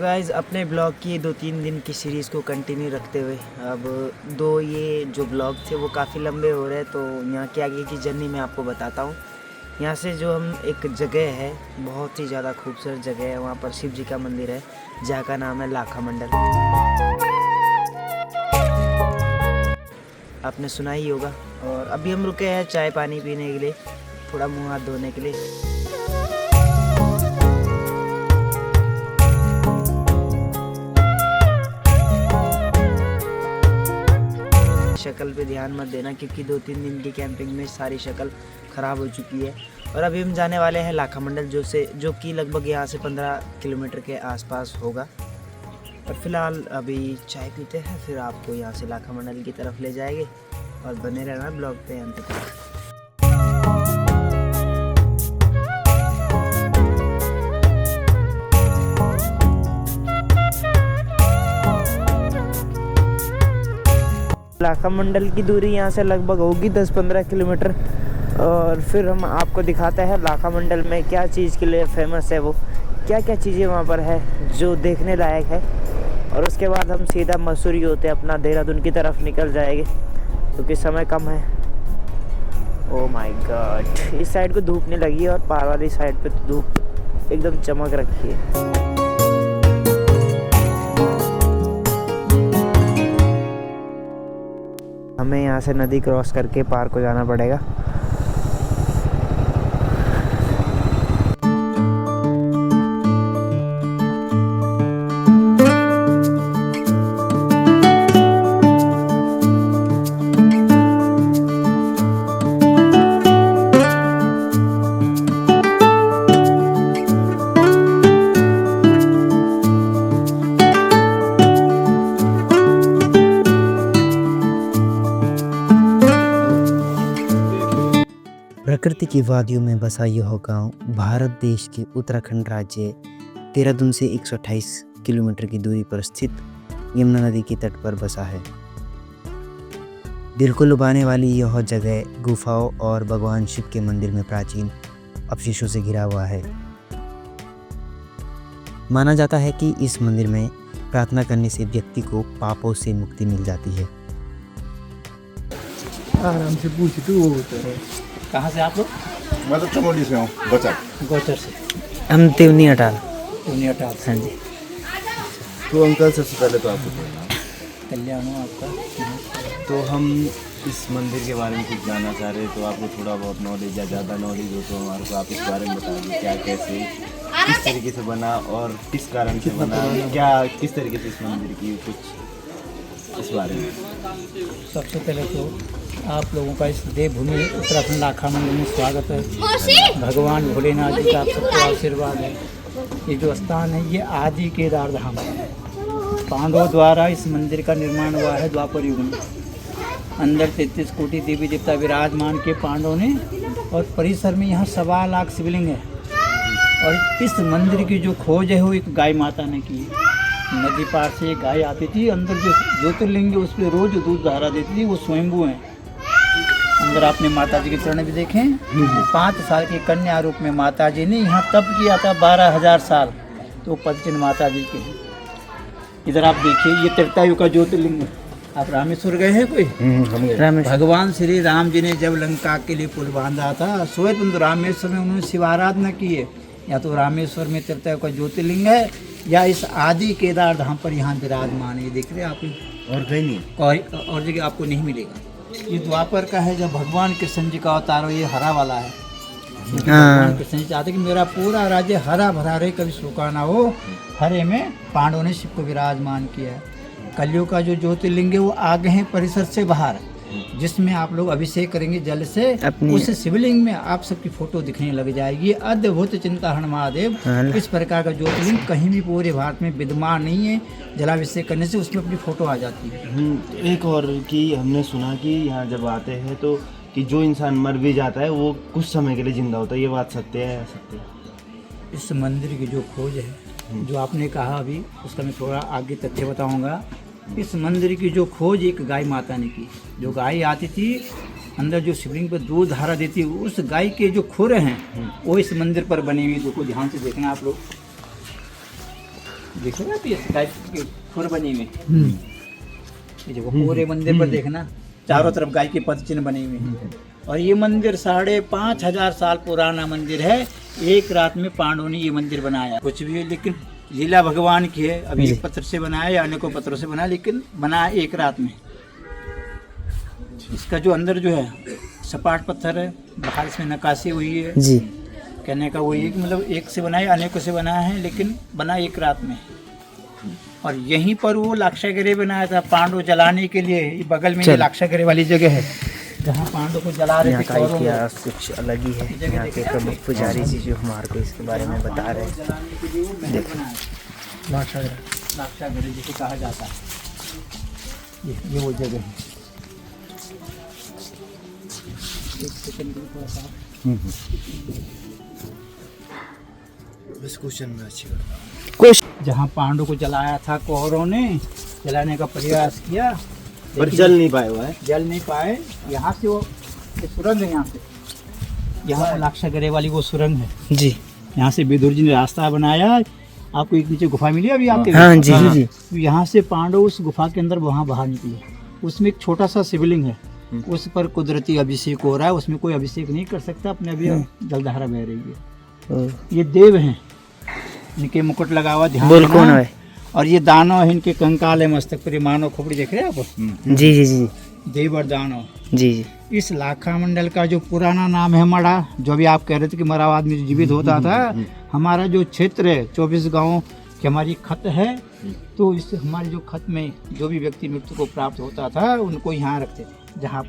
Guys अपने blog की 2-3 दिन की सीरीज़ को कंटिन्यू रखते हुए अब ये जो ब्लॉग थे वो काफ़ी लंबे हो रहे हैं, तो यहाँ के आगे की जर्नी मैं आपको बताता हूँ। यहाँ से जो हम एक जगह है, बहुत ही ज़्यादा खूबसूरत जगह है, वहाँ पर शिव जी का मंदिर है जहाँ का नाम है लाखा मंडल। आपने सुना ही होगा। और अभी हम रुके हैं चाय पानी पीने के लिए, थोड़ा मुँह हाथ धोने के लिए। शक्ल पे ध्यान मत देना क्योंकि 2-3 दिन की कैंपिंग में सारी शक्ल ख़राब हो चुकी है। और अभी हम जाने वाले हैं लाखा मंडल, जो कि लगभग यहाँ से 15 किलोमीटर के आसपास होगा। और फिलहाल अभी चाय पीते हैं, फिर आपको यहाँ से लाखा मंडल की तरफ ले जाएंगे और बने रहना ब्लॉग पे अंत तक। लाखा मंडल की दूरी यहाँ से लगभग होगी 10-15 किलोमीटर। और फिर हम आपको दिखाते हैं लाखा मंडल में क्या चीज़ के लिए फेमस है, वो क्या क्या चीज़ें वहाँ पर है जो देखने लायक है। और उसके बाद हम सीधा मसूरी होते अपना देहरादून की तरफ निकल जाएंगे क्योंकि समय कम है। ओह माय गॉड, इस साइड को धूप नहीं लगी है और पार वाली साइड पे तो धूप एकदम चमक रखी है। हमें यहाँ से नदी क्रॉस करके पार को जाना पड़ेगा। प्रकृति की वादियों में बसा यह गांव भारत देश के उत्तराखंड राज्य देहरादून से 128 किलोमीटर की दूरी पर स्थित यमुना नदी के तट पर बसा है। दिल को लुभाने वाली यह जगह गुफाओं और भगवान शिव के मंदिर में प्राचीन अवशेषों से घिरा हुआ है। माना जाता है कि इस मंदिर में प्रार्थना करने से व्यक्ति को पापों से मुक्ति मिल जाती है। आराम से पूछ तू। कहाँ से आप लोग? मैं तो चमोली से हूँ, गोचर से। हम तिवनी अटाल। हाँ जी। तो अंकल सबसे पहले तो आपको कल्याण हो आपका। तो हम इस मंदिर के बारे में कुछ जानना चाह रहे हैं, तो आपको थोड़ा बहुत नॉलेज या ज़्यादा नॉलेज हो तो हमारे को आप इस बारे में बता दीजिए, क्या कैसे किस तरीके से बना और किस कारण से बना, क्या किस तरीके से इस मंदिर की कुछ इस बारे में। सबसे पहले तो आप लोगों का इस देवभूमि उत्तराखंड लाखा मंडल में स्वागत है। भगवान भोलेनाथ जी का आप सबको आशीर्वाद है। ये जो स्थान है ये आदि केदार धाम है। पांडवों द्वारा इस मंदिर का निर्माण हुआ है द्वापर युग में। अंदर 33 कोटि देवी देवता विराजमान के पांडवों ने, और परिसर में यहाँ 1.25 लाख शिवलिंग है। और इस मंदिर की जो खोज है वो एक गाय माता ने की। नदी पार से एक गाय आती थी, अंदर जो ज्योतिर्लिंग है उस पर रोज दूध धारा देती थी, वो स्वयंभू हैं। अंदर आपने माता जी के चरण भी देखें। 5 साल की कन्या रूप में माता जी ने यहाँ तप किया था 12,000 साल, तो पदचिन्ह माता जी के हैं। इधर आप देखिए ये त्रेतायुग का ज्योतिर्लिंग है। आप रामेश्वर गए हैं कोई? भगवान श्री राम जी ने जब लंका के लिए पुल बांधा था, स्वयं रामेश्वर में उन्होंने शिवाराधना की है। या तो रामेश्वर में त्रेतायुग का ज्योतिर्लिंग है या इस आदि केदार धाम पर यहाँ विराजमान है। देख रहे हैं आप, और कहीं नहीं, और जगह आपको नहीं मिलेगा। ये द्वापर का है जब भगवान कृष्ण जी का अवतार हो, ये हरा वाला है। भगवान कृष्ण जी चाहते कि मेरा पूरा राज्य हरा भरा रहे, कभी सूखा ना हो। हरे में पांडवों ने शिव को विराजमान किया है। कलयुग का जो ज्योतिर्लिंग है वो आगे है परिसर से बाहर, जिसमें आप लोग अभिषेक करेंगे जल से। उस शिवलिंग में आप सबकी फोटो दिखने लग जाएगी। अद्भुत चिंताहरण महादेव, इस प्रकार का ज्योतिर्लिंग कहीं भी पूरे भारत में विद्यमान नहीं है। जलाभिषेक करने से उसमें अपनी फोटो आ जाती है। एक और कि हमने सुना कि यहाँ जब आते हैं तो कि जो इंसान मर भी जाता है वो कुछ समय के लिए जिंदा होता है, ये बात सत्य है? सत्य है। इस मंदिर की जो खोज है, जो आपने कहा अभी, उसका मैं थोड़ा आगे तथ्य बताऊंगा। इस मंदिर की जो खोज एक गाय माता ने की। जो गाय आती थी अंदर जो शिवलिंग पर दूध धारा देती, उस गाय के जो खुर हैं वो इस मंदिर पर बनी हुई। देखो ध्यान से देखना आप लोग, देखो ना ये टाइप की खुर बनी हुई, ये देखो पूरे मंदिर पर देखना चारों तरफ गाय के पद चिन्ह बने हुए हैं। और ये मंदिर 5,500 साल पुराना मंदिर है। एक रात में पांडवों ने ये मंदिर बनाया। कुछ भी है लेकिन लीला भगवान की है। अभी एक पत्थर से बनाया या अनेकों पत्थरों से बनाया, लेकिन बनाया एक रात में। इसका जो अंदर जो है सपाट पत्थर है, बाहर इसमें नक्काशी हुई है जी। कहने का वही है कि मतलब एक से बनाया अनेकों से बनाया है, लेकिन बना एक रात में। और यहीं पर वो लाक्षागृह बनाया था पांडव जलाने के लिए। ये बगल में ये लाक्षागृह वाली जगह है जहाँ पांडव को जला रहे थे। यहाँ का इतिहास कुछ अलग ही है। यहाँ के प्रमुख पुजारी जी जो हमारे को इसके बारे में बता रहे हैं। देखो लाक्षागृह जिसे कहा जाता है, ये वो जगह है। एक सेकंड थोड़ा सा कुछ जहाँ पांडव को जलाया था कौरवों ने, जलाने का प्रयास किया पर जल नहीं पाए हुआ है। जल नहीं पाए। यहाँ से वो ये सुरंग है, यहाँ से यहाँ लाक्षागृह वाली वो सुरंग है जी। यहाँ से विदुर जी ने रास्ता बनाया। आपको एक नीचे गुफा मिली अभी आते हुए? हाँ जी जी। तो यहाँ से पांडव उस गुफा के अंदर वहाँ बाहर निकले। उसमें एक छोटा सा शिवलिंग है, उस पर कुदरती अभिषेक हो रहा है। उसमें कोई अभिषेक नहीं कर सकता, अपने अभी जलधारा बह रही है। ये देव हैं, इनके मुकुट लगा हुआ ध्यान बोल कौन रखना। है? और ये दानव है, इनके कंकाल है मस्तक पर, मानव खोपड़ी देख रहे हैं आप? जी जी जी देव और दानव। जी जी। इस लाखा मंडल का जो पुराना नाम है मड़ा, जो भी आप कह रहे थे कि मरा आदमी जो जीवित होता था, हमारा जो क्षेत्र है 24 गाँव की हमारी खत है। तो इस हमारे जो खत में जो भी व्यक्ति मृत्यु को प्राप्त होता था उनको यहाँ रखते थे। जहाँ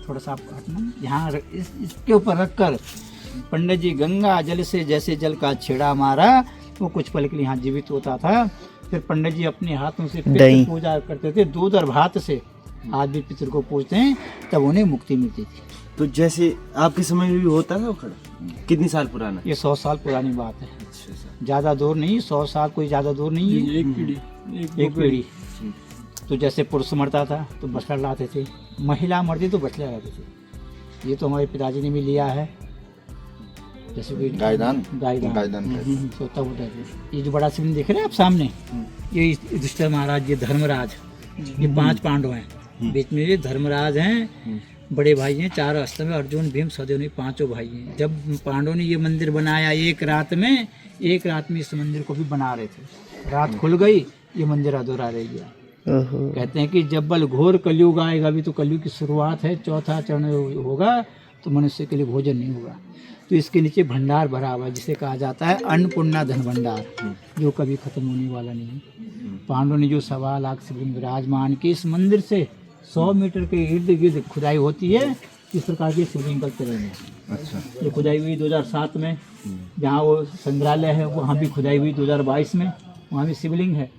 थोड़ा सा आपको हटना, यहाँ इसके ऊपर रखकर पंडित जी गंगा जल से जैसे जल का छेड़ा मारा, वो कुछ पल के लिए यहाँ जीवित होता था। फिर पंडित जी अपने हाथों से पितृ पूजा करते थे। दूध और भात से आज भी पितृ को पूजते हैं, तब उन्हें मुक्ति मिलती थी। तो जैसे आपके समय में भी होता था वो खड़ा, कितनी साल पुराना? ये 100 साल पुरानी बात है, ज़्यादा दूर नहीं। 100 साल कोई ज़्यादा दूर नहीं है, एक पीढ़ी। तो जैसे पुरुष मरता था तो बछड़ा लाते थे, महिला मरती तो बछड़ा लाते थे। ये तो हमारे पिताजी ने भी लिया है, जैसे कोई गायदान सोता होता है। ये जो बड़ा शिवलिंग देख रहे हैं आप सामने, ये युधिष्ठिर महाराज, ये धर्मराज, ये 5 पांडव हैं। बीच में ये धर्मराज हैं, बड़े भाई हैं। 4 अस्त्र में अर्जुन भीम सहदेव, 5 भाई हैं। जब पांडवों ने ये मंदिर बनाया एक रात में इस मंदिर को भी बना रहे थे। रात खुल गई, ये मंदिर अधूरा रह गया। कहते हैं कि जब बल घोर कलयुग आएगा, अभी तो कलयुग की शुरुआत है, 4था चरण होगा तो मनुष्य के लिए भोजन नहीं होगा। तो इसके नीचे भंडार भरा हुआ है, जिसे कहा जाता है अन्नपूर्णा धन भंडार, जो कभी खत्म होने वाला नहीं। पांडवों ने जो 1.25 लाख शिवलिंग विराजमान की, इस मंदिर से 100 मीटर के इर्द गिर्द खुदाई होती है। इस प्रकार के शिवलिंग करते रहे। अच्छा। ये खुदाई हुई 2007 में, जहाँ वो संग्रहालय है वहाँ भी खुदाई हुई 2022 में, वहाँ भी शिवलिंग है।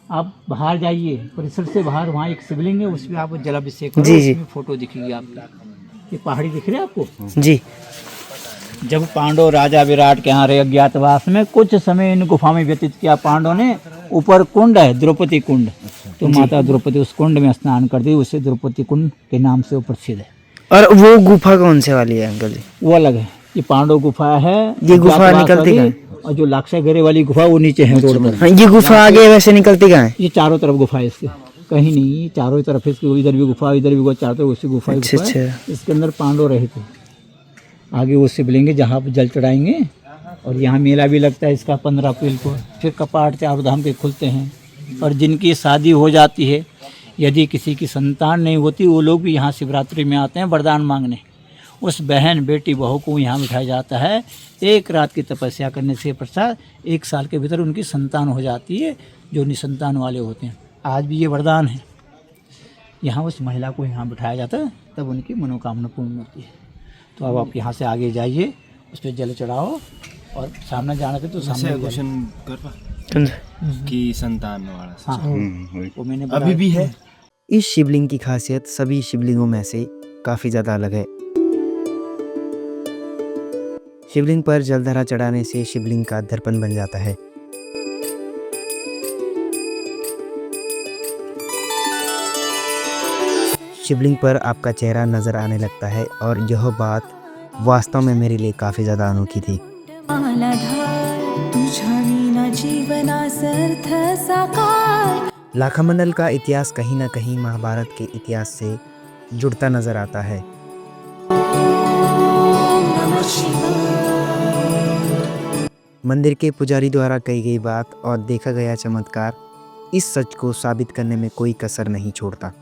आप बाहर जाइए परिसर से बाहर, वहाँ एक शिवलिंग है, उसमें आप जलाभिषेक करो, उसमें फोटो दिखेगी आपकी। ये पहाड़ी दिख रही है आपको? जी। जब पांडव राजा विराट के यहाँ रहे अज्ञातवास में, कुछ समय इन गुफा में व्यतीत किया पांडवों ने। ऊपर कुंड है, द्रौपदी कुंड, तो माता द्रौपदी उस कुंड में स्नान करती, उससे द्रौपदी कुंड के नाम से वो प्रसिद्ध है। और वो गुफा कौन से वाली है अंकल जी? वो अलग है, ये पांडव गुफा है। ये गुफा निकलती कहाँ? और जो लाक्षागृह वाली गुफा वो नीचे है रोड पर। ये गुफा आगे वैसे निकलती कहाँ है? ये चारों तरफ गुफा है इसके, कहीं नहीं, चारों तरफ इसके, इधर भी गुफा, इधर भी गुफा, चारों तरफ उसी गुफा। इसके अंदर पांडव रहे थे। आगे वो शिवलिंग है जहाँ पर जल चढ़ाएंगे। और यहाँ मेला भी लगता है इसका 15 अप्रैल को। फिर कपाट चारों धाम के खुलते हैं। और जिनकी शादी हो जाती है, यदि किसी की संतान नहीं होती, वो लोग भी यहाँ शिवरात्रि में आते हैं वरदान मांगने। उस बहन बेटी बहू को यहाँ बिठाया जाता है। एक रात की तपस्या करने से पश्चात 1 साल के भीतर उनकी संतान हो जाती है, जो निसंतान वाले होते हैं। आज भी ये वरदान है। यहाँ उस महिला को यहाँ बिठाया जाता है, तब उनकी मनोकामना पूर्ण होती है। तो अब आप यहाँ से आगे जाइए, उस पर जल चढ़ाओ, और सामने जाना थे तो सामने क्वेश्चन कर पा कि संतान वाला। हाँ, वो मैंने अभी भी है। इस शिवलिंग की खासियत सभी शिवलिंगों में से काफ़ी ज़्यादा अलग है। शिवलिंग पर जलधारा चढ़ाने से शिवलिंग का दर्पण बन जाता है। शिवलिंग पर आपका चेहरा नज़र आने लगता है, और यह बात वास्तव में मेरे लिए काफ़ी ज़्यादा अनोखी थी। जीवनासर्थ साकार। लाखामंडल का इतिहास कहीं ना कहीं महाभारत के इतिहास से जुड़ता नजर आता है। मंदिर के पुजारी द्वारा कही गई बात और देखा गया चमत्कार इस सच को साबित करने में कोई कसर नहीं छोड़ता।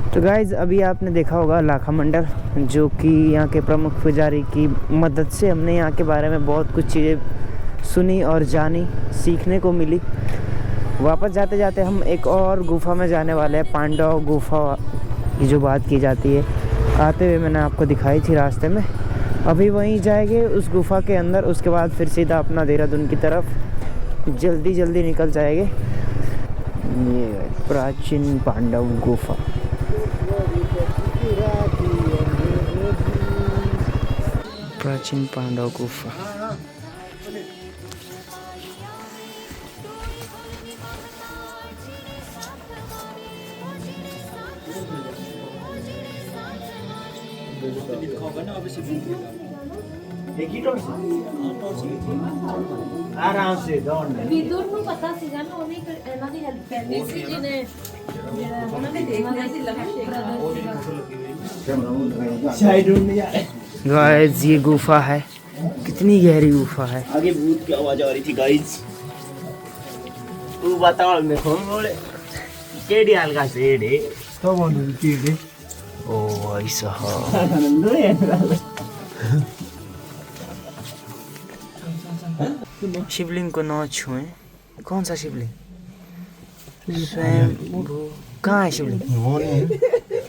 तो गाइज़ अभी आपने देखा होगा लाखामंडल, जो कि यहाँ के प्रमुख पुजारी की मदद से हमने यहाँ के बारे में बहुत कुछ चीज़ें सुनी और जानी, सीखने को मिली। वापस जाते जाते हम एक और गुफा में जाने वाले हैं, पांडव गुफा की जो बात की जाती है, आते हुए मैंने आपको दिखाई थी रास्ते में। अभी वहीं जाएंगे उस गुफा के अंदर, उसके बाद फिर सीधा अपना देहरादून की तरफ जल्दी निकल जाएंगे। ये प्राचीन पांडव गुफा। प्राचीन पांडव गुफा। आराम से विदुर ਨੂੰ ਪਤਾ ਸੀਗਾ ਨਾ, ਉਹਨੇ ਇਹਨਾਂ ਦੀ ਹੈਲਪ ਕਰਨੀ ਸੀ, ਜਿਹਨੇ ਜਿਹੜਾ ਉਹਨਾਂ ਨੇ ਦੇਖਿਆ ਸੀ गाइस ये गुफा है, कितनी गहरी गुफा है। आगे भूत की आवाज आ रही थी गाइस। तू बताओ मैं कौन बोले केडी हल्का सेड है तो बोल केडी। ओ भाई साहब, शिवलिंग को न छुएं। कौन सा शिवलिंग? स्वयंभू। कहाँ है शिवलिंग?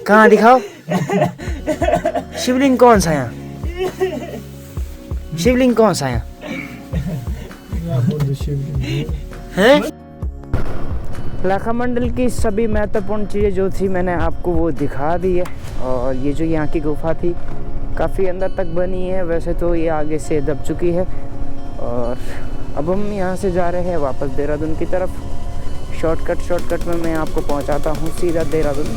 कहाँ दिखाओ शिवलिंग कौन सा यहाँ? शिवलिंग कौन सा यहाँ है? लाखामंडल की सभी महत्वपूर्ण चीज़ें जो थी मैंने आपको वो दिखा दी है। और ये जो यहाँ की गुफा थी काफ़ी अंदर तक बनी है, वैसे तो ये आगे से दब चुकी है। और अब हम यहाँ से जा रहे हैं वापस देहरादून की तरफ। शॉर्टकट में मैं आपको पहुँचाता हूँ सीधा देहरादून।